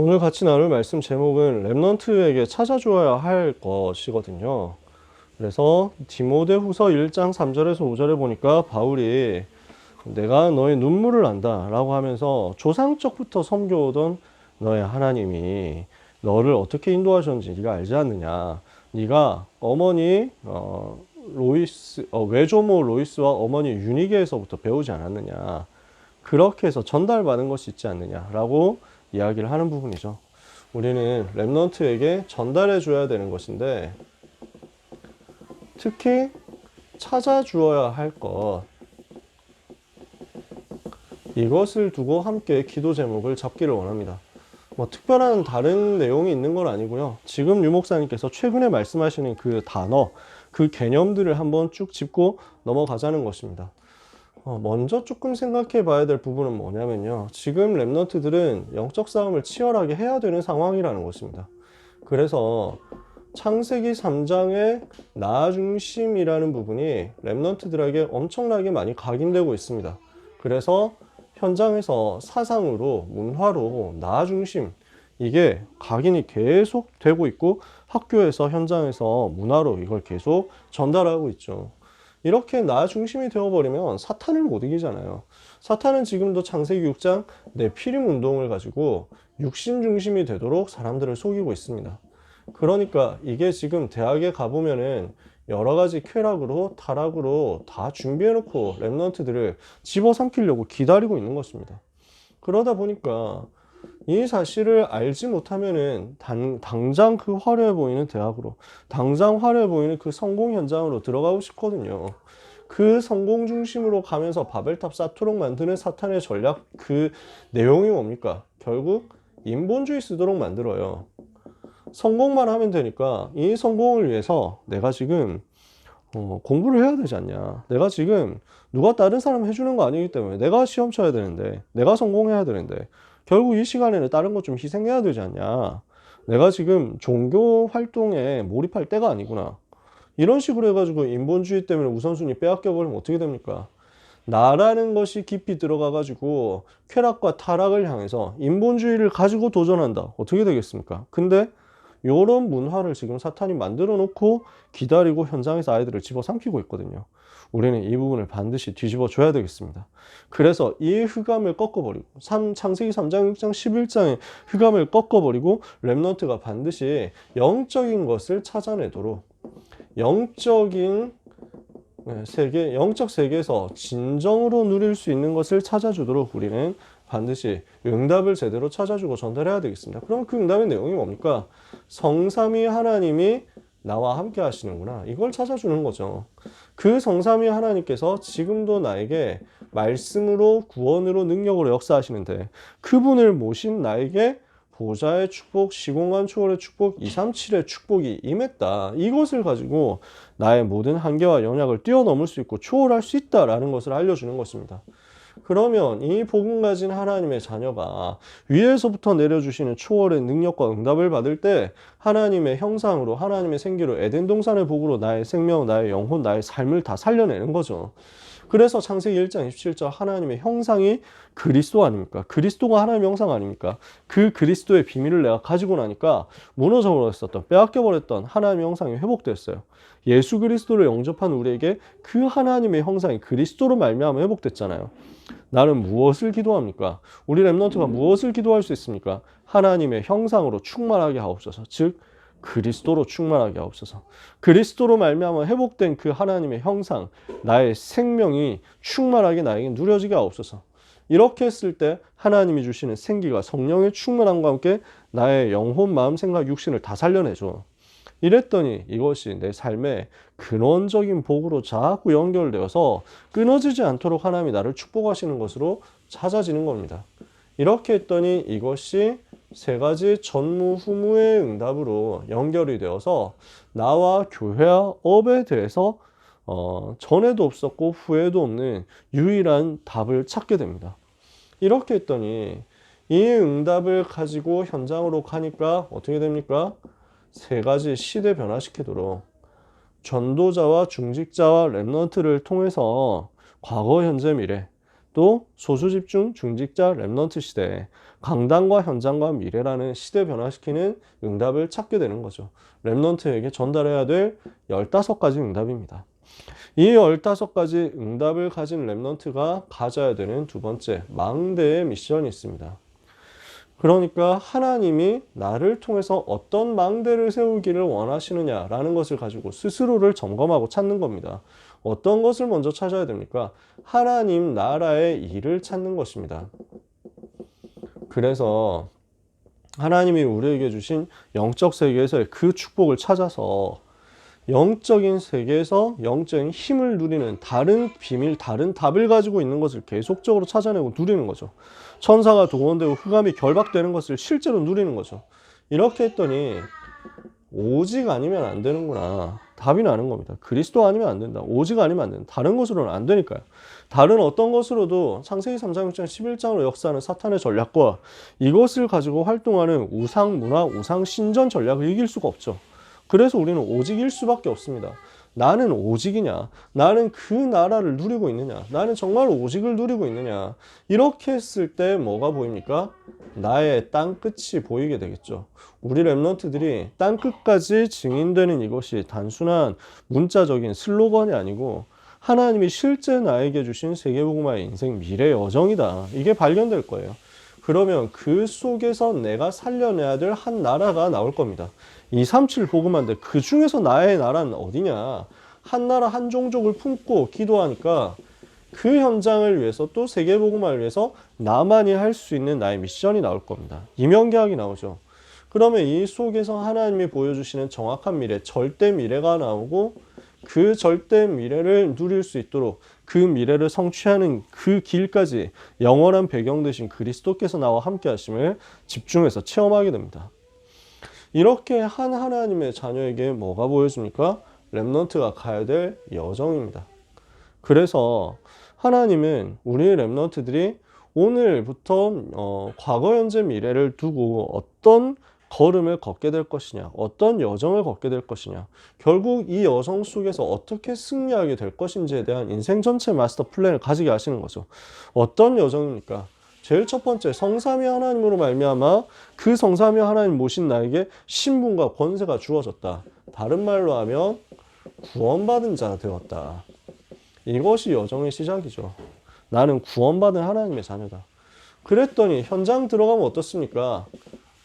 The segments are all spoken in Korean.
오늘 같이 나눌 말씀 제목은 렘넌트에게 찾아주어야 할 것이거든요. 그래서 디모데후서 1장 3절에서 5절에 보니까 바울이 내가 너의 눈물을 안다 라고 하면서 조상적부터 섬겨오던 너의 하나님이 너를 어떻게 인도하셨는지 네가 알지 않느냐. 네가 어머니 외조모 로이스와 어머니 유니게에서부터 배우지 않았느냐. 그렇게 해서 전달받은 것이 있지 않느냐라고 이야기를 하는 부분이죠. 우리는 렘넌트에게 전달해 줘야 되는 것인데, 특히 찾아주어야 할 것, 이것을 두고 함께 기도 제목을 잡기를 원합니다. 특별한 다른 내용이 있는 건 아니고요. 지금 유 목사님께서 최근에 말씀하시는 그 단어, 그 개념들을 한번 쭉 짚고 넘어가자는 것입니다. 먼저 조금 생각해 봐야 될 부분은 뭐냐면요. 지금 렘넌트들은 영적 싸움을 치열하게 해야 되는 상황이라는 것입니다. 그래서 창세기 3장의 나 중심이라는 부분이 렘넌트들에게 엄청나게 많이 각인되고 있습니다. 그래서 현장에서 사상으로, 문화로 나 중심, 이게 각인이 계속 되고 있고 학교에서, 현장에서 문화로 이걸 계속 전달하고 있죠. 이렇게 나 중심이 되어버리면 사탄을 못 이기잖아요. 사탄은 지금도 창세기 6장 네피림 운동을 가지고 육신 중심이 되도록 사람들을 속이고 있습니다. 그러니까 이게 지금 대학에 가보면은 여러 가지 쾌락으로, 타락으로 다 준비해놓고 렘넌트들을 집어삼키려고 기다리고 있는 것입니다. 그러다 보니까 이 사실을 알지 못하면은 당장 그 화려해 보이는 대학으로, 당장 화려해 보이는 그 성공 현장으로 들어가고 싶거든요. 그 성공 중심으로 가면서 바벨탑 쌓도록 만드는 사탄의 전략, 그 내용이 뭡니까? 결국 인본주의 쓰도록 만들어요. 성공만 하면 되니까 이 성공을 위해서 내가 지금 공부를 해야 되지 않냐. 내가 지금 누가 다른 사람 해주는 거 아니기 때문에 내가 시험 쳐야 되는데, 내가 성공해야 되는데, 결국 이 시간에는 다른 것 좀 희생해야 되지 않냐. 내가 지금 종교 활동에 몰입할 때가 아니구나. 이런 식으로 해가지고 인본주의 때문에 우선순위 빼앗겨 버리면 어떻게 됩니까? 나라는 것이 깊이 들어가가지고 쾌락과 타락을 향해서 인본주의를 가지고 도전한다. 어떻게 되겠습니까? 근데 이런 문화를 지금 사탄이 만들어 놓고 기다리고 현장에서 아이들을 집어삼키고 있거든요. 우리는 이 부분을 반드시 뒤집어 줘야 되겠습니다. 그래서 이 흑암을 꺾어버리고, 창세기 3장, 6장, 11장의 흑암을 꺾어버리고 렘넌트가 반드시 영적인 것을 찾아내도록, 영적인 세계, 영적 세계에서 진정으로 누릴 수 있는 것을 찾아주도록 우리는 반드시 응답을 제대로 찾아주고 전달해야 되겠습니다. 그럼 그 응답의 내용이 뭡니까? 성삼위 하나님이 나와 함께 하시는구나. 이걸 찾아주는 거죠. 그 성삼위 하나님께서 지금도 나에게 말씀으로, 구원으로, 능력으로 역사하시는데, 그분을 모신 나에게 보좌의 축복, 시공간 초월의 축복, 237의 축복이 임했다. 이것을 가지고 나의 모든 한계와 연약을 뛰어넘을 수 있고 초월할 수 있다라는 것을 알려주는 것입니다. 그러면 이 복음 가진 하나님의 자녀가 위에서부터 내려주시는 초월의 능력과 응답을 받을 때 하나님의 형상으로, 하나님의 생기로, 에덴 동산의 복으로 나의 생명, 나의 영혼, 나의 삶을 다 살려내는 거죠. 그래서 창세기 1장 27절 하나님의 형상이 그리스도 아닙니까? 그리스도가 하나님의 형상 아닙니까? 그 그리스도의 비밀을 내가 가지고 나니까 무너져버렸었던, 빼앗겨버렸던 하나님의 형상이 회복됐어요. 예수 그리스도를 영접한 우리에게 그 하나님의 형상이 그리스도로 말미암아 회복됐잖아요. 나는 무엇을 기도합니까? 우리 렘넌트가 무엇을 기도할 수 있습니까? 하나님의 형상으로 충만하게 하옵소서. 즉 그리스도로 충만하게 하옵소서. 그리스도로 말미암아 회복된 그 하나님의 형상, 나의 생명이 충만하게 나에게 누려지게 하옵소서. 이렇게 했을 때 하나님이 주시는 생기가 성령의 충만함과 함께 나의 영혼, 마음, 생각, 육신을 다 살려내줘. 이랬더니 이것이 내 삶의 근원적인 복으로 자꾸 연결되어서 끊어지지 않도록 하나님이 나를 축복하시는 것으로 찾아지는 겁니다. 이렇게 했더니 이것이 세 가지 전무후무의 응답으로 연결이 되어서 나와 교회와 업에 대해서 전에도 없었고 후에도 없는 유일한 답을 찾게 됩니다. 이렇게 했더니 이 응답을 가지고 현장으로 가니까 어떻게 됩니까? 세 가지 시대 변화시키도록 전도자와 중직자와 렘넌트를 통해서 과거, 현재, 미래 또 소수집중 중직자 랩넌트 시대에 강단과 현장과 미래라는 시대 변화시키는 응답을 찾게 되는 거죠. 랩넌트에게 전달해야 될 15가지 응답입니다. 이 15가지 응답을 가진 랩넌트가 가져야 되는 두 번째 망대의 미션이 있습니다. 그러니까 하나님이 나를 통해서 어떤 망대를 세우기를 원하시느냐라는 것을 가지고 스스로를 점검하고 찾는 겁니다. 어떤 것을 먼저 찾아야 됩니까? 하나님 나라의 일을 찾는 것입니다. 그래서 하나님이 우리에게 주신 영적 세계에서의 그 축복을 찾아서 영적인 세계에서 영적인 힘을 누리는 다른 비밀, 다른 답을 가지고 있는 것을 계속적으로 찾아내고 누리는 거죠. 천사가 동원되고 흑암이 결박되는 것을 실제로 누리는 거죠. 이렇게 했더니 오직 아니면 안 되는구나. 답이 나는 겁니다. 그리스도 아니면 안 된다. 오직 아니면 안 된다. 다른 것으로는 안 되니까요. 다른 어떤 것으로도 창세기 3장, 6장, 11장으로 역사하는 사탄의 전략과 이것을 가지고 활동하는 우상 문화, 우상 신전 전략을 이길 수가 없죠. 그래서 우리는 오직일 수밖에 없습니다. 나는 오직이냐? 나는 그 나라를 누리고 있느냐? 나는 정말 오직을 누리고 있느냐? 이렇게 했을 때 뭐가 보입니까? 나의 땅끝이 보이게 되겠죠. 우리 랩런트들이 땅끝까지 증인되는 이것이 단순한 문자적인 슬로건이 아니고 하나님이 실제 나에게 주신 세계복음화의 인생 미래 여정이다. 이게 발견될 거예요. 그러면 그 속에서 내가 살려내야 될 한 나라가 나올 겁니다. 237 복음화인데 그 중에서 나의 나라는 어디냐? 한 나라 한 종족을 품고 기도하니까 그 현장을 위해서 또 세계복음화를 위해서 나만이 할 수 있는 나의 미션이 나올 겁니다. 이면계약이 나오죠. 그러면 이 속에서 하나님이 보여주시는 정확한 미래, 절대 미래가 나오고 그 절대 미래를 누릴 수 있도록 그 미래를 성취하는 그 길까지 영원한 배경 되신 그리스도께서 나와 함께 하심을 집중해서 체험하게 됩니다. 이렇게 한 하나님의 자녀에게 뭐가 보여집니까? 랩넌트가 가야 될 여정입니다. 그래서 하나님은 우리 랩넌트들이 오늘부터 과거, 현재, 미래를 두고 어떤 걸음을 걷게 될 것이냐, 어떤 여정을 걷게 될 것이냐, 결국 이 여정 속에서 어떻게 승리하게 될 것인지에 대한 인생 전체 마스터 플랜을 가지게 하시는 거죠. 어떤 여정입니까? 제일 첫 번째, 성삼위 하나님으로 말미암아 그 성삼위 하나님 모신 나에게 신분과 권세가 주어졌다. 다른 말로 하면 구원받은 자가 되었다. 이것이 여정의 시작이죠. 나는 구원받은 하나님의 자녀다. 그랬더니 현장 들어가면 어떻습니까?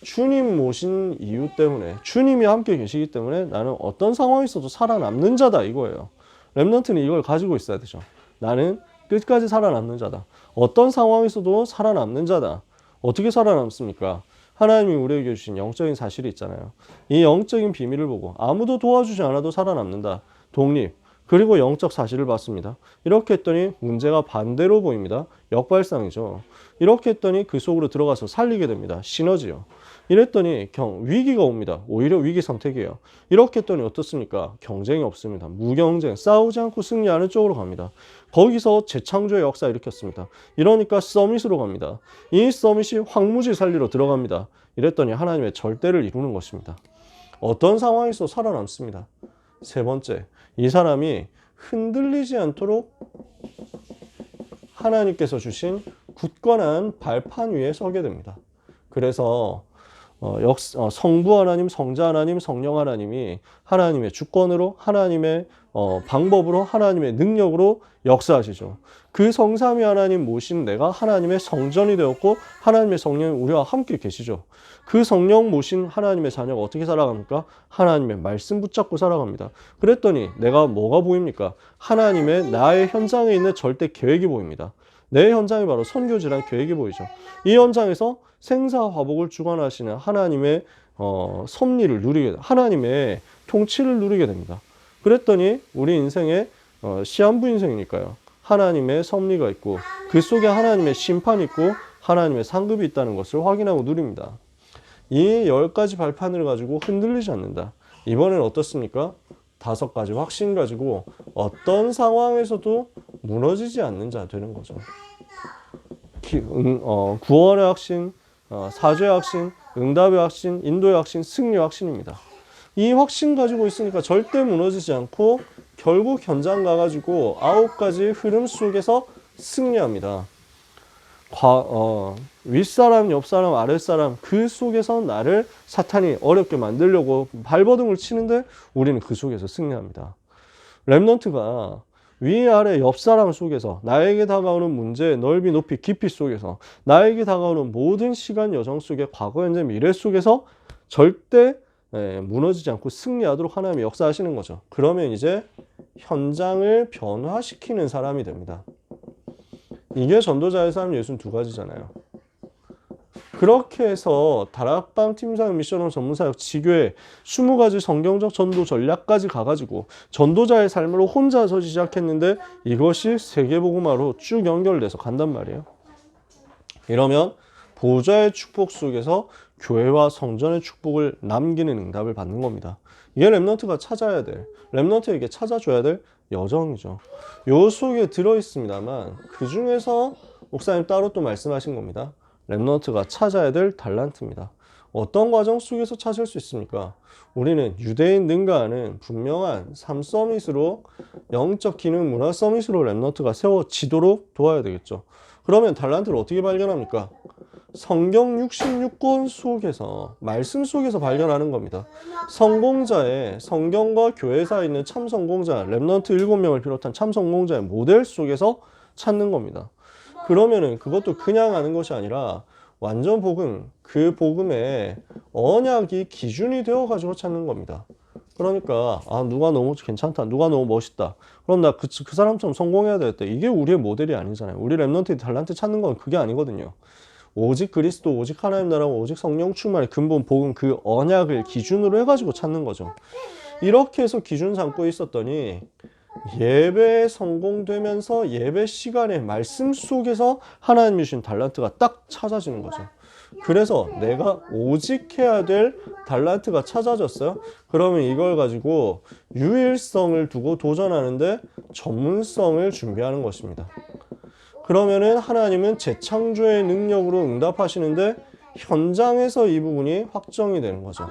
주님 모신 이유 때문에, 주님이 함께 계시기 때문에 나는 어떤 상황이 있어도 살아남는 자다 이거예요. 랩넌트는 이걸 가지고 있어야 되죠. 나는 끝까지 살아남는 자다. 어떤 상황에서도 살아남는 자다. 어떻게 살아남습니까? 하나님이 우리에게 주신 영적인 사실이 있잖아요. 이 영적인 비밀을 보고 아무도 도와주지 않아도 살아남는다. 독립. 그리고 영적 사실을 봤습니다. 이렇게 했더니 문제가 반대로 보입니다. 역발상이죠. 이렇게 했더니 그 속으로 들어가서 살리게 됩니다. 시너지요. 이랬더니 위기가 옵니다. 오히려 위기 선택이에요. 이렇게 했더니 어떻습니까? 경쟁이 없습니다. 무경쟁, 싸우지 않고 승리하는 쪽으로 갑니다. 거기서 재창조의 역사 일으켰습니다. 이러니까 서밋으로 갑니다. 이 서밋이 황무지 살리러 들어갑니다. 이랬더니 하나님의 절대를 이루는 것입니다. 어떤 상황에서 살아남습니다. 세 번째, 이 사람이 흔들리지 않도록 하나님께서 주신 굳건한 발판 위에 서게 됩니다. 그래서 성부 하나님, 성자 하나님, 성령 하나님이 하나님의 주권으로, 하나님의 방법으로, 하나님의 능력으로 역사하시죠. 그 성삼위 하나님 모신 내가 하나님의 성전이 되었고 하나님의 성령이 우리와 함께 계시죠. 그 성령 모신 하나님의 자녀가 어떻게 살아갑니까? 하나님의 말씀 붙잡고 살아갑니다. 그랬더니 내가 뭐가 보입니까? 하나님의 나의 현장에 있는 절대 계획이 보입니다. 내 현장이 바로 선교지란 계획이 보이죠. 이 현장에서 생사화복을 주관하시는 하나님의 섭리를 누리게 됩니다. 하나님의 통치를 누리게 됩니다. 그랬더니 우리 인생에 시한부 인생이니까요. 하나님의 섭리가 있고 그 속에 하나님의 심판이 있고 하나님의 상급이 있다는 것을 확인하고 누립니다. 이 10가지 발판을 가지고 흔들리지 않는다. 이번엔 어떻습니까? 5가지 확신 가지고 어떤 상황에서도 무너지지 않는 자 되는 거죠. 구원의 확신, 사죄의 확신, 응답의 확신, 인도의 확신, 승리의 확신입니다. 이 확신 가지고 있으니까 절대 무너지지 않고 결국 현장 가가지고 9가지 흐름 속에서 승리합니다. 윗사람, 옆사람, 아랫사람 그 속에서 나를 사탄이 어렵게 만들려고 발버둥을 치는데 우리는 그 속에서 승리합니다. 렘넌트가 위아래 옆사람 속에서 나에게 다가오는 문제의 넓이, 높이, 깊이 속에서 나에게 다가오는 모든 시간 여정 속에 과거, 현재, 미래 속에서 절대 무너지지 않고 승리하도록 하나님이 역사하시는 거죠. 그러면 이제 현장을 변화시키는 사람이 됩니다. 이게 전도자의 삶 62가지잖아요. 그렇게 해서 다락방 팀사역 미션홈 전문사역 지교회 20가지 성경적 전도 전략까지 가가지고 전도자의 삶으로 혼자서 시작했는데 이것이 세계복음화로 쭉 연결돼서 간단 말이에요. 이러면 보좌의 축복 속에서 교회와 성전의 축복을 남기는 응답을 받는 겁니다. 이게 렘넌트가 찾아야 될, 렘넌트에게 찾아줘야 될 여정이죠. 요 속에 들어있습니다만 그 중에서 목사님 따로 또 말씀하신 겁니다. 렘넌트가 찾아야 될 달란트입니다. 어떤 과정 속에서 찾을 수 있습니까? 우리는 유대인 능가하는 분명한 삶 서밋으로 영적 기능 문화 서밋으로 렘넌트가 세워지도록 도와야 되겠죠. 그러면 달란트를 어떻게 발견합니까? 성경 66권 속에서 말씀 속에서 발견하는 겁니다. 성공자의 성경과 교회사에 있는 참 성공자 렘넌트 7명을 비롯한 참 성공자의 모델 속에서 찾는 겁니다. 그러면은 그것도 그냥 하는 것이 아니라 완전 복음, 그 복음의 언약이 기준이 되어 가지고 찾는 겁니다. 그러니까 누가 너무 괜찮다, 누가 너무 멋있다, 그럼 나 그 사람처럼 성공해야 되겠다. 이게 우리의 모델이 아니잖아요. 우리 렘넌트 달란트 찾는 건 그게 아니거든요. 오직 그리스도, 오직 하나님 나라, 오직 성령 충만의 근본 복음 그 언약을 기준으로 해가지고 찾는 거죠. 이렇게 해서 기준 삼고 있었더니 예배에 성공되면서 예배 시간에 말씀 속에서 하나님이 주신 달란트가 딱 찾아지는 거죠. 그래서 내가 오직 해야 될 달란트가 찾아졌어요. 그러면 이걸 가지고 유일성을 두고 도전하는데 전문성을 준비하는 것입니다. 그러면은 하나님은 재창조의 능력으로 응답하시는데 현장에서 이 부분이 확정이 되는 거죠.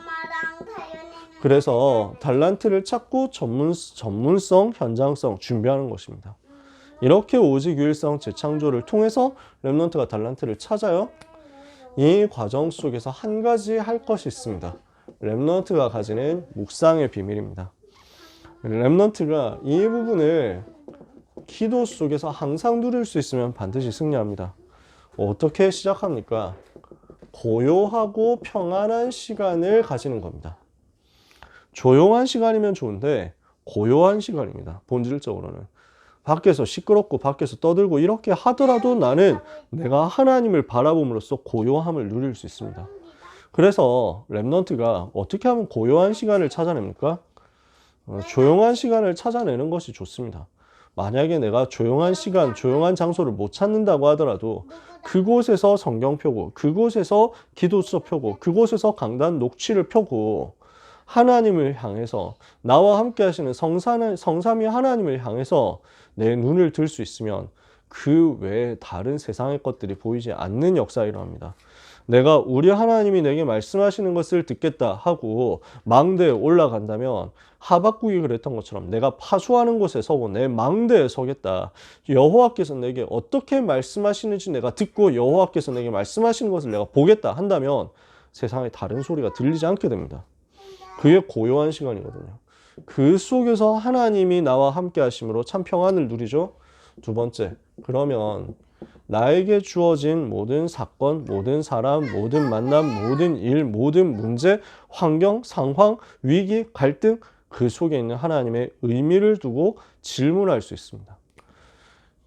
그래서 달란트를 찾고 전문성, 현장성 준비하는 것입니다. 이렇게 오직 유일성 재창조를 통해서 렘넌트가 달란트를 찾아요. 이 과정 속에서 한 가지 할 것이 있습니다. 렘넌트가 가지는 묵상의 비밀입니다. 렘넌트가 이 부분을 기도 속에서 항상 누릴 수 있으면 반드시 승리합니다. 어떻게 시작합니까? 고요하고 평안한 시간을 가지는 겁니다. 조용한 시간이면 좋은데 고요한 시간입니다. 본질적으로는. 밖에서 시끄럽고 밖에서 떠들고 이렇게 하더라도 나는 내가 하나님을 바라봄으로써 고요함을 누릴 수 있습니다. 그래서 렘넌트가 어떻게 하면 고요한 시간을 찾아냅니까? 조용한 시간을 찾아내는 것이 좋습니다. 만약에 내가 조용한 시간, 조용한 장소를 못 찾는다고 하더라도 그곳에서 성경 펴고, 그곳에서 기도서 펴고, 그곳에서 강단 녹취를 펴고 하나님을 향해서 나와 함께 하시는 성삼위 하나님을 향해서 내 눈을 들 수 있으면 그 외에 다른 세상의 것들이 보이지 않는 역사가 일어납니다. 내가 우리 하나님이 내게 말씀하시는 것을 듣겠다 하고 망대에 올라간다면 하박국이 그랬던 것처럼 내가 파수하는 곳에 서고 내 망대에 서겠다. 여호와께서 내게 어떻게 말씀하시는지 내가 듣고 여호와께서 내게 말씀하시는 것을 내가 보겠다 한다면 세상에 다른 소리가 들리지 않게 됩니다. 그게 고요한 시간이거든요. 그 속에서 하나님이 나와 함께 하심으로 참 평안을 누리죠. 두 번째, 그러면 나에게 주어진 모든 사건, 모든 사람, 모든 만남, 모든 일, 모든 문제, 환경, 상황, 위기, 갈등 그 속에 있는 하나님의 의미를 두고 질문할 수 있습니다.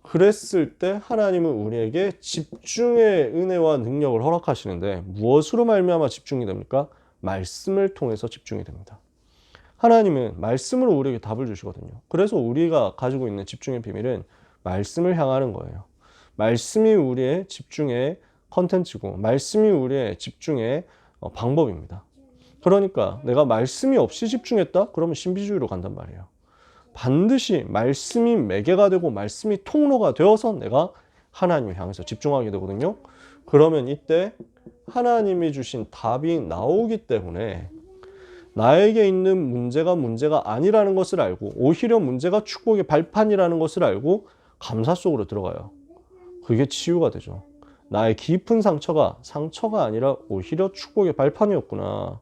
그랬을 때 하나님은 우리에게 집중의 은혜와 능력을 허락하시는데 무엇으로 말미암아 집중이 됩니까? 말씀을 통해서 집중이 됩니다. 하나님은 말씀으로 우리에게 답을 주시거든요. 그래서 우리가 가지고 있는 집중의 비밀은 말씀을 향하는 거예요. 말씀이 우리의 집중의 컨텐츠고 말씀이 우리의 집중의 방법입니다. 그러니까 내가 말씀이 없이 집중했다? 그러면 신비주의로 간단 말이에요. 반드시 말씀이 매개가 되고 말씀이 통로가 되어서 내가 하나님을 향해서 집중하게 되거든요. 그러면 이때 하나님이 주신 답이 나오기 때문에 나에게 있는 문제가 아니라는 것을 알고 오히려 문제가 축복의 발판이라는 것을 알고 감사 속으로 들어가요. 그게 치유가 되죠. 나의 깊은 상처가 아니라 오히려 축복의 발판이었구나.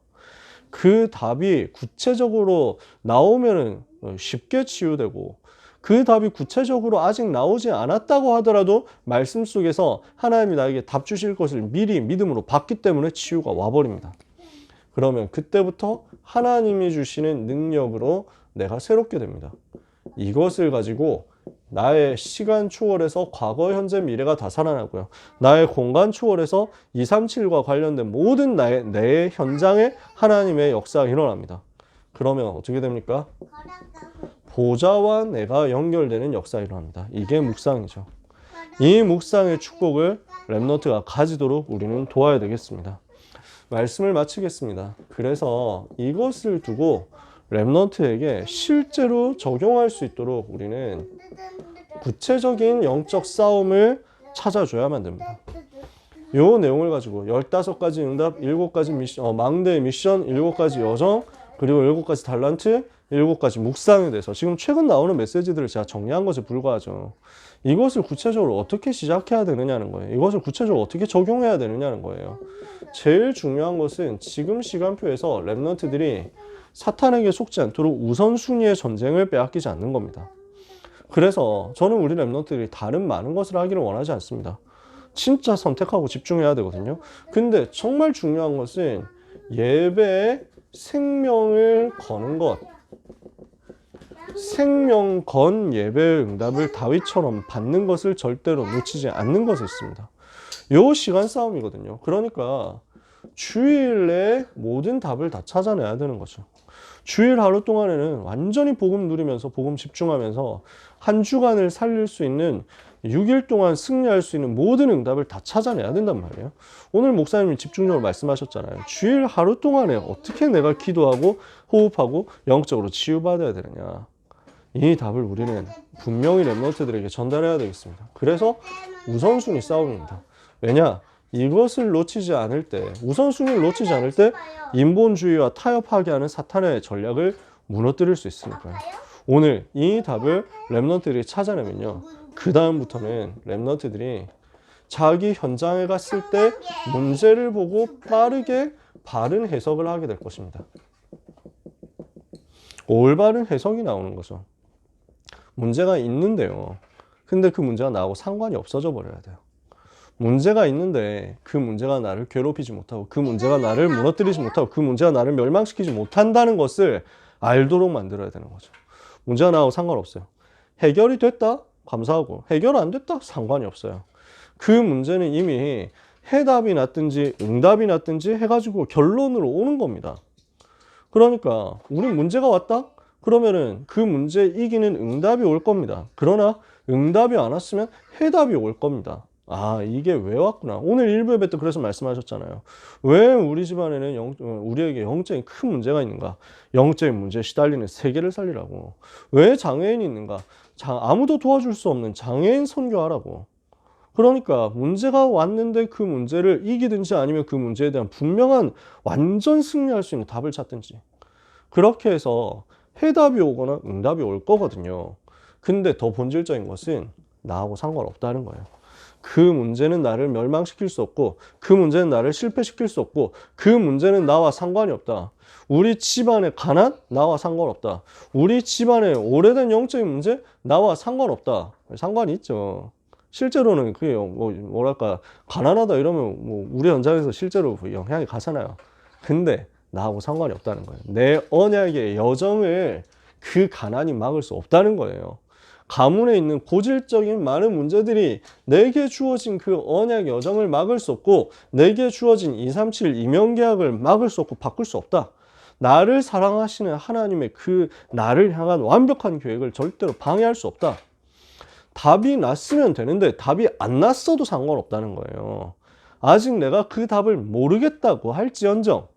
그 답이 구체적으로 나오면은 쉽게 치유되고, 그 답이 구체적으로 아직 나오지 않았다고 하더라도 말씀 속에서 하나님이 나에게 답 주실 것을 미리 믿음으로 봤기 때문에 치유가 와버립니다. 그러면 그때부터 하나님이 주시는 능력으로 내가 새롭게 됩니다. 이것을 가지고 나의 시간 초월에서 과거, 현재, 미래가 다 살아나고요. 나의 공간 초월에서 237과 관련된 모든 내 현장에 하나님의 역사가 일어납니다. 그러면 어떻게 됩니까? 보좌와 내가 연결되는 역사가 일어납니다. 이게 묵상이죠. 이 묵상의 축복을 렘넌트가 가지도록 우리는 도와야 되겠습니다. 말씀을 마치겠습니다. 그래서 이것을 두고 렘넌트에게 실제로 적용할 수 있도록 우리는 구체적인 영적 싸움을 찾아줘야만 됩니다. 이 내용을 가지고 15가지 응답, 7가지 미션, 망대의 미션, 7가지 여정, 그리고 7가지 달란트, 7가지 묵상에 대해서 지금 최근 나오는 메시지들을 제가 정리한 것에 불과하죠. 이것을 구체적으로 어떻게 시작해야 되느냐는 거예요. 이것을 구체적으로 어떻게 적용해야 되느냐는 거예요. 제일 중요한 것은 지금 시간표에서 렘넌트들이 사탄에게 속지 않도록 우선순위의 전쟁을 빼앗기지 않는 겁니다. 그래서 저는 우리 렘넌트들이 다른 많은 것을 하기를 원하지 않습니다. 진짜 선택하고 집중해야 되거든요. 근데 정말 중요한 것은 예배에 생명을 거는 것, 생명 건 예배의 응답을 다윗처럼 받는 것을 절대로 놓치지 않는 것이 있습니다. 요 시간 싸움이거든요. 그러니까 주일 내 모든 답을 다 찾아내야 되는 거죠. 주일 하루 동안에는 완전히 복음 누리면서 복음 집중하면서 한 주간을 살릴 수 있는 6일 동안 승리할 수 있는 모든 응답을 다 찾아내야 된단 말이에요. 오늘 목사님이 집중적으로 말씀하셨잖아요. 주일 하루 동안에 어떻게 내가 기도하고 호흡하고 영적으로 치유받아야 되느냐. 이 답을 우리는 분명히 렘넌트들에게 전달해야 되겠습니다. 그래서 우선순위 싸움입니다. 왜냐? 이것을 놓치지 않을 때, 우선순위를 놓치지 않을 때 인본주의와 타협하게 하는 사탄의 전략을 무너뜨릴 수 있으니까요. 오늘 이 답을 렘넌트들이 찾아내면요, 그 다음부터는 렘넌트들이 자기 현장에 갔을 때 문제를 보고 빠르게 바른 해석을 하게 될 것입니다. 올바른 해석이 나오는 거죠. 문제가 있는데요, 근데 그 문제가 나하고 상관이 없어져 버려야 돼요. 문제가 있는데 그 문제가 나를 괴롭히지 못하고, 그 문제가 나를 무너뜨리지 못하고, 그 문제가 나를 멸망시키지 못한다는 것을 알도록 만들어야 되는 거죠. 문제가 나하고 상관없어요. 해결이 됐다? 감사하고, 해결 안 됐다? 상관이 없어요. 그 문제는 이미 해답이 났든지 응답이 났든지 해가지고 결론으로 오는 겁니다. 그러니까 우린 문제가 왔다? 그러면은 그 문제 이기는 응답이 올 겁니다. 그러나 응답이 안 왔으면 해답이 올 겁니다. 아, 이게 왜 왔구나. 오늘 1부 예배 때 그래서 말씀하셨잖아요. 왜 우리 집안에는 우리에게 영적인 큰 문제가 있는가? 영적인 문제에 시달리는 세계를 살리라고. 왜 장애인이 있는가? 아무도 도와줄 수 없는 장애인 선교하라고. 그러니까 문제가 왔는데 그 문제를 이기든지 아니면 그 문제에 대한 분명한 완전 승리할 수 있는 답을 찾든지. 그렇게 해서 해답이 오거나 응답이 올 거거든요. 근데 더 본질적인 것은 나하고 상관없다는 거예요. 그 문제는 나를 멸망시킬 수 없고, 그 문제는 나를 실패시킬 수 없고, 그 문제는 나와 상관이 없다. 우리 집안의 가난? 나와 상관없다. 우리 집안의 오래된 영적인 문제? 나와 상관없다. 상관이 있죠. 실제로는 그게 뭐랄까, 가난하다 이러면 우리 현장에서 실제로 영향이 가잖아요. 근데 나하고 상관이 없다는 거예요. 내 언약의 여정을 그 가난이 막을 수 없다는 거예요. 가문에 있는 고질적인 많은 문제들이 내게 주어진 그 언약 여정을 막을 수 없고, 내게 주어진 237 이명계약을 막을 수 없고 바꿀 수 없다. 나를 사랑하시는 하나님의 그 나를 향한 완벽한 계획을 절대로 방해할 수 없다. 답이 났으면 되는데 답이 안 났어도 상관없다는 거예요. 아직 내가 그 답을 모르겠다고 할지언정,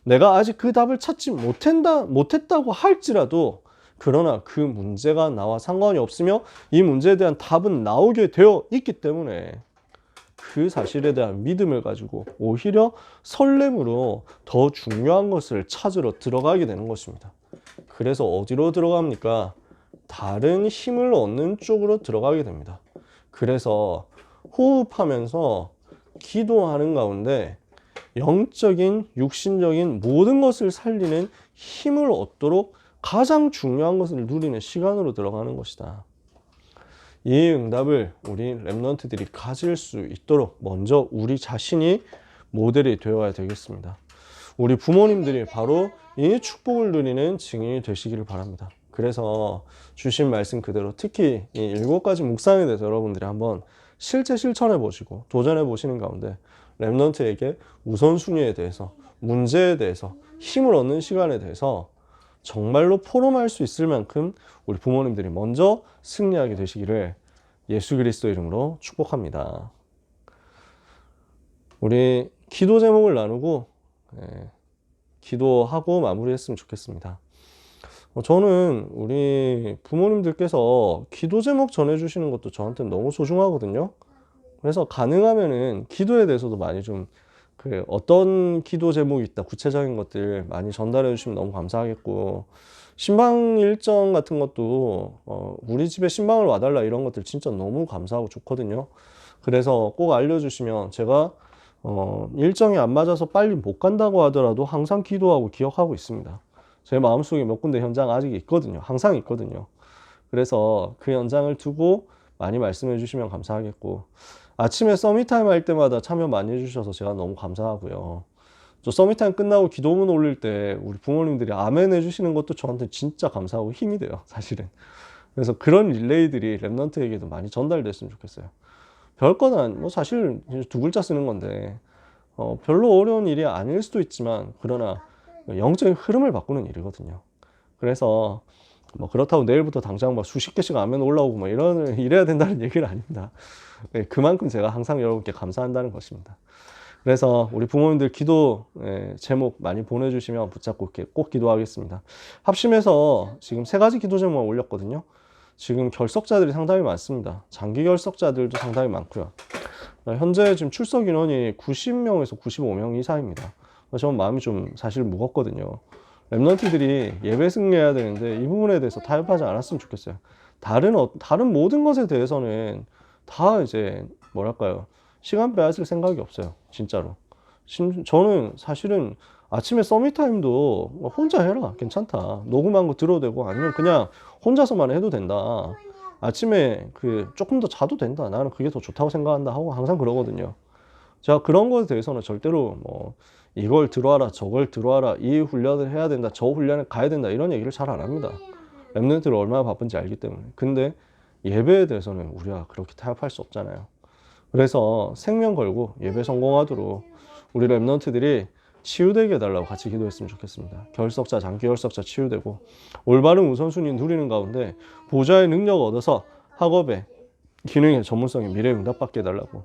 내가 아직 그 답을 찾지 못했다고 할지라도, 그러나 그 문제가 나와 상관이 없으며 이 문제에 대한 답은 나오게 되어 있기 때문에 그 사실에 대한 믿음을 가지고 오히려 설렘으로 더 중요한 것을 찾으러 들어가게 되는 것입니다. 그래서 어디로 들어갑니까? 다른 힘을 얻는 쪽으로 들어가게 됩니다. 그래서 호흡하면서 기도하는 가운데 영적인, 육신적인 모든 것을 살리는 힘을 얻도록 가장 중요한 것을 누리는 시간으로 들어가는 것이다. 이 응답을 우리 렘넌트들이 가질 수 있도록 먼저 우리 자신이 모델이 되어야 되겠습니다. 우리 부모님들이 바로 이 축복을 누리는 증인이 되시기를 바랍니다. 그래서 주신 말씀 그대로 특히 이 7가지 묵상에 대해서 여러분들이 한번 실제 실천해 보시고 도전해 보시는 가운데 렘넌트에게 우선순위에 대해서, 문제에 대해서, 힘을 얻는 시간에 대해서 정말로 포럼할 수 있을 만큼 우리 부모님들이 먼저 승리하게 되시기를 예수 그리스도 이름으로 축복합니다. 우리 기도 제목을 나누고 기도하고 마무리했으면 좋겠습니다. 저는 우리 부모님들께서 기도 제목 전해주시는 것도 저한테 너무 소중하거든요. 그래서 가능하면은 기도에 대해서도 많이 좀 어떤 기도 제목이 있다, 구체적인 것들 많이 전달해 주시면 너무 감사하겠고, 신방 일정 같은 것도 우리 집에 신방을 와달라 이런 것들 진짜 너무 감사하고 좋거든요. 그래서 꼭 알려주시면 제가 일정이 안 맞아서 빨리 못 간다고 하더라도 항상 기도하고 기억하고 있습니다. 제 마음속에 몇 군데 현장 아직 있거든요. 항상 있거든요. 그래서 그 현장을 두고 많이 말씀해 주시면 감사하겠고, 아침에 서밋타임 할 때마다 참여 많이 해주셔서 제가 너무 감사하고요. 저 서밋타임 끝나고 기도문 올릴 때 우리 부모님들이 아멘 해주시는 것도 저한테 진짜 감사하고 힘이 돼요, 사실은. 그래서 그런 릴레이들이 랩넌트에게도 많이 전달됐으면 좋겠어요. 별건 뭐 사실 2글자 쓰는 건데 별로 어려운 일이 아닐 수도 있지만, 그러나 영적인 흐름을 바꾸는 일이거든요. 그래서 뭐 그렇다고 내일부터 당장 막 수십 개씩 아멘 올라오고 뭐 이래야 된다는 얘기는 아닙니다. 그만큼 제가 항상 여러분께 감사한다는 것입니다. 그래서 우리 부모님들 기도 제목 많이 보내주시면 붙잡고 꼭 기도하겠습니다. 합심해서 지금 3가지 기도 제목을 올렸거든요. 지금 결석자들이 상당히 많습니다. 장기 결석자들도 상당히 많고요. 현재 지금 출석 인원이 90명에서 95명 이상입니다. 저는 마음이 좀 사실 무겁거든요. 랩런트들이 예배 승리해야 되는데 이 부분에 대해서 타협하지 않았으면 좋겠어요. 다른 모든 것에 대해서는 다 이제 뭐랄까요, 시간 빼앗을 생각이 없어요. 진짜로. 저는 사실은 아침에 서밋타임도 혼자 해라, 괜찮다, 녹음한 거 들어도 되고, 아니면 그냥 혼자서만 해도 된다, 아침에 조금 더 자도 된다, 나는 그게 더 좋다고 생각한다 하고 항상 그러거든요. 제가 그런 것에 대해서는 절대로 뭐 이걸 들어와라, 저걸 들어와라, 이 훈련을 해야 된다, 저 훈련을 가야 된다, 이런 얘기를 잘 안 합니다. 랩런트를 얼마나 바쁜지 알기 때문에. 근데 예배에 대해서는 우리가 그렇게 타협할 수 없잖아요. 그래서 생명 걸고 예배 성공하도록 우리 랩런트들이 치유되게 해달라고 같이 기도했으면 좋겠습니다. 결석자, 장기 결석자 치유되고 올바른 우선순위 누리는 가운데 보좌의 능력 얻어서 학업에, 기능에, 전문성에 미래 응답받게 해달라고.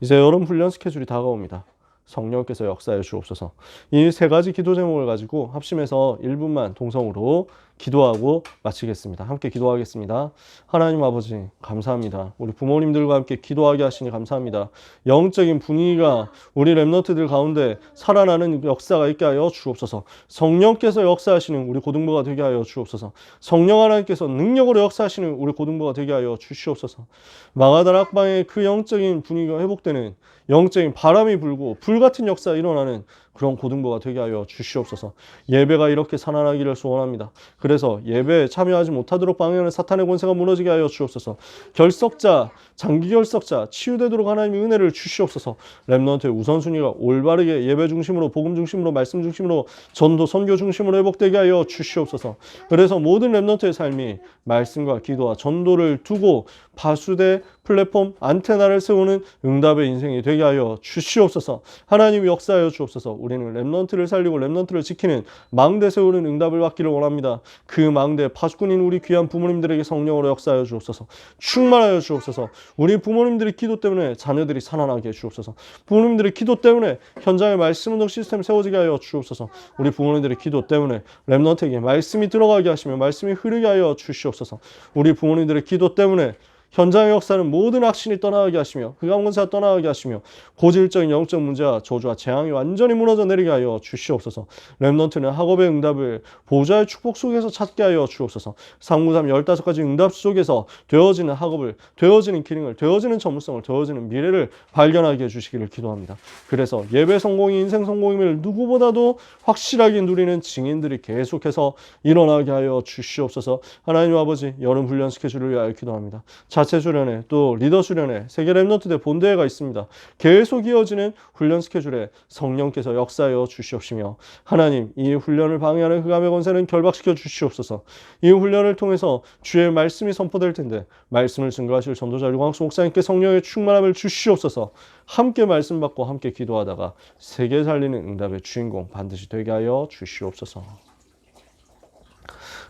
이제 여름 훈련 스케줄이 다가옵니다. 성령께서 역사해 주옵소서. 이 3가지 기도 제목을 가지고 합심해서 1분만 동성으로 기도하고 마치겠습니다. 함께 기도하겠습니다. 하나님 아버지 감사합니다. 우리 부모님들과 함께 기도하게 하시니 감사합니다. 영적인 분위기가 우리 랩너트들 가운데 살아나는 역사가 있게 하여 주옵소서. 성령께서 역사하시는 우리 고등부가 되게 하여 주옵소서. 성령 하나님께서 능력으로 역사하시는 우리 고등부가 되게 하여 주시옵소서. 마가다락방의 그 영적인 분위기가 회복되는, 영적인 바람이 불고 불같은 역사가 일어나는 그런 고등부가 되게 하여 주시옵소서. 예배가 이렇게 살아나기를 소원합니다. 그래서 예배에 참여하지 못하도록 방해하는 사탄의 권세가 무너지게 하여 주옵소서. 결석자, 장기 결석자 치유되도록 하나님의 은혜를 주시옵소서. 랩넌트의 우선순위가 올바르게 예배 중심으로, 복음 중심으로, 말씀 중심으로, 전도, 선교 중심으로 회복되게 하여 주시옵소서. 그래서 모든 랩넌트의 삶이 말씀과 기도와 전도를 두고 파수대, 플랫폼, 안테나를 세우는 응답의 인생이 되게 하여 주시옵소서. 하나님이 역사하여 주옵소서. 우리는 랩넌트를 살리고 랩넌트를 지키는 망대 세우는 응답을 받기를 원합니다. 그 망대 파수꾼인 우리 귀한 부모님들에게 성령으로 역사하여 주옵소서. 충만하여 주옵소서. 우리 부모님들의 기도 때문에 자녀들이 살아나게 해 주옵소서. 부모님들의 기도 때문에 현장에 말씀 운동 시스템 세워지게 하여 주옵소서. 우리 부모님들의 기도 때문에 랩넌트에게 말씀이 들어가게 하시며 말씀이 흐르게 하여 주시옵소서. 우리 부모님들의 기도 때문에 현장의 역사는 모든 악신이 떠나가게 하시며 흑암 권세가 떠나가게 하시며 고질적인 영적 문제와 저주와 재앙이 완전히 무너져 내리게 하여 주시옵소서. 렘넌트는 학업의 응답을 보좌의 축복 속에서 찾게 하여 주옵소서. 393 15가지 응답 속에서 되어지는 학업을, 되어지는 기능을, 되어지는 전문성을, 되어지는 미래를 발견하게 해주시기를 기도합니다. 그래서 예배 성공이 인생 성공임을 누구보다도 확실하게 누리는 증인들이 계속해서 일어나게 하여 주시옵소서. 하나님 아버지, 여름 훈련 스케줄을 위하여 기도합니다. 자체 수련회, 또 리더 수련회, 세계 렘넌트 대 본대회가 있습니다. 계속 이어지는 훈련 스케줄에 성령께서 역사하여 주시옵시며 하나님, 이 훈련을 방해하는 흑암의 권세는 결박시켜 주시옵소서. 이 훈련을 통해서 주의 말씀이 선포될 텐데 말씀을 증거하실 전도자 류광수 목사님께 성령의 충만함을 주시옵소서. 함께 말씀 받고 함께 기도하다가 세계 살리는 응답의 주인공 반드시 되게 하여 주시옵소서.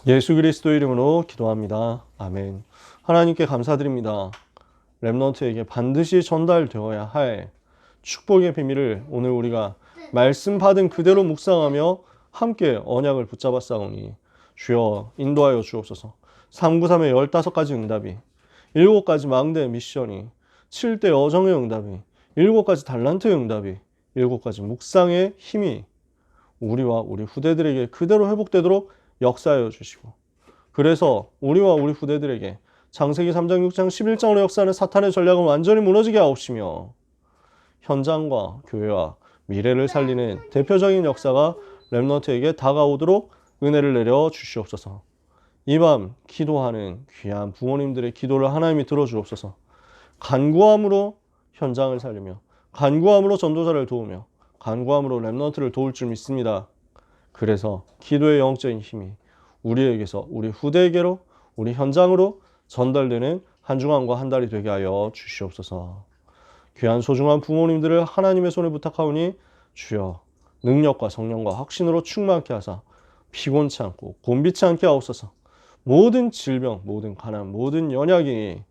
예수 그리스도 이름으로 기도합니다. 아멘. 하나님께 감사드립니다. 렘넌트에게 반드시 전달되어야 할 축복의 비밀을 오늘 우리가 말씀 받은 그대로 묵상하며 함께 언약을 붙잡아 싸우니 주여 인도하여 주옵소서. 393의 15가지 응답이, 7가지 망대의 미션이, 7대 여정의 응답이, 7가지 달란트의 응답이, 7가지 묵상의 힘이 우리와 우리 후대들에게 그대로 회복되도록 역사하여 주시고, 그래서 우리와 우리 후대들에게 창세기 3장, 6장, 11장으로 역사하는 사탄의 전략은 완전히 무너지게 하옵시며 현장과 교회와 미래를 살리는 대표적인 역사가 렘넌트에게 다가오도록 은혜를 내려 주시옵소서. 이 밤 기도하는 귀한 부모님들의 기도를 하나님이 들어주옵소서. 간구함으로 현장을 살리며 간구함으로 전도자를 도우며 간구함으로 렘넌트를 도울 줄 믿습니다. 그래서 기도의 영적인 힘이 우리에게서 우리 후대에게로, 우리 현장으로 전달되는 한 주간과 한 달이 되게 하여 주시옵소서. 귀한 소중한 부모님들을 하나님의 손에 부탁하오니 주여 능력과 성령과 확신으로 충만케 하사 피곤치 않고 곤비치 않게 하옵소서. 모든 질병, 모든 가난, 모든 연약이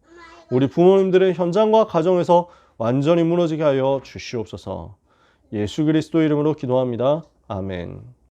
우리 부모님들의 현장과 가정에서 완전히 무너지게 하여 주시옵소서. 예수 그리스도 이름으로 기도합니다. 아멘.